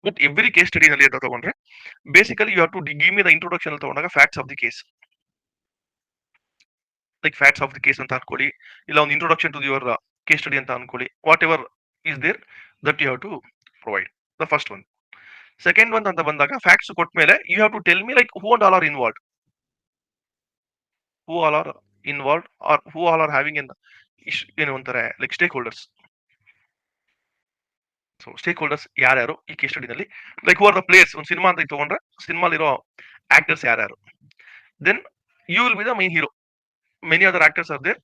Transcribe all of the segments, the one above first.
But every case ಸ್ಟಡಿನಲ್ಲಿ ಅಂತ ತಗೊಂಡ್ರೆ basically you have to give me the introduction ತಗೊಂಡಾಗ facts of the case, like facts of the case ಅಂತ ಅನ್ಕೊಳ್ಳಿ, ಇಲ್ಲ ಒಂದು introduction to your case study ಅಂತ ಅನ್ಕೊಳ್ಳಿ, whatever is there that you have to provide the first one. Second one ಅಂತ ಬಂದಾಗ facts ಕೊಟ್ಟ ಮೇಲೆ you have to tell me like who and all are involve, who all are involve or who all R having an ಏನು ಅಂತಾರೆ like stakeholders. So stakeholders ಯಾರ್ಯಾರು ಈ case ಸ್ಟಡಿನಲ್ಲಿ, like who are the players. ಒಂದು cinema ಅಂತ ತಗೊಂಡ್ರೆ ಸಿನಿಮಾಲಿರೋ actors ಯಾರ್ಯಾರು, then you will be the main hero, many other actors are there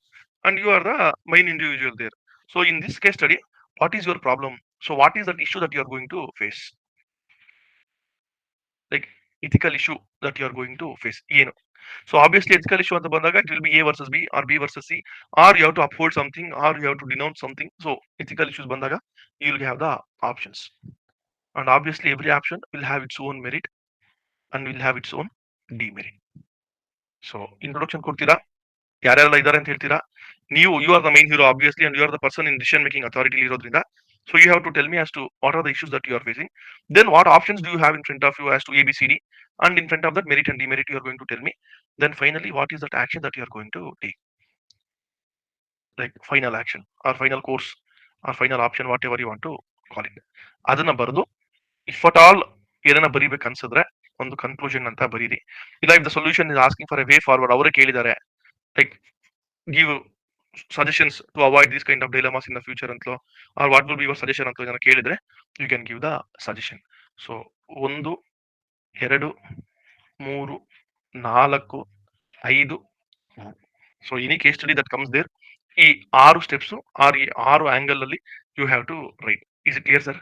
and you are the main individual there. So in this case study, what is your problem? So what is that issue that you are going to face, like ethical issue that you are going to face ಏನು. So obviously ethical issue ಅಂತ ಬಂದಾಗ it will be A versus B or B versus C, or you have to uphold something or you have to denounce something. So ethical issues ಬಂದಾಗ you will have the options, and obviously every option will have its own merit and will have its own demerit. So introduction ಕೊಡ್ತೀರಾ, ಯಾರ್ಯಾರೆಲ್ಲ ಇದ್ದಾರೆ ಅಂತ ಹೇಳ್ತೀರಾ, ನೀವು you are the main hero obviously and you are the person in decision making authority ಇರೋದ್ರಿಂದ. So you have to tell me as to what are the issues that you are facing, then what options do you have in front of you as to ABCD, and in front of that merit and demerit you are going to tell me. Then finally what is that action that you are going to take, like final action or final course or final option whatever you want to call it. ಅದನ್ನ ಬರೆದು if at all ಏನನ್ನ ಬರೀಬೇಕು ಅನ್ಸಿದ್ರೆ ಒಂದು conclusion ಅಂತ ಬರೀರಿ. ಇಲ್ಲ if the solution is asking for A way forward, ಅವರೇ ಕೇಳಿದ್ದಾರೆ like give suggestions to avoid these kind of dilemmas in the future ಅಂತಲೋ, or what will be your suggestion ಅಂತ ಜನ ಕೇಳಿದ್ರೆ you can give the suggestion. So 1 2 3 4 5 so any case study that comes there, ಈ 6 steps or ಈ 6 angle ಅಲ್ಲಿ you have to write. Is it clear sir?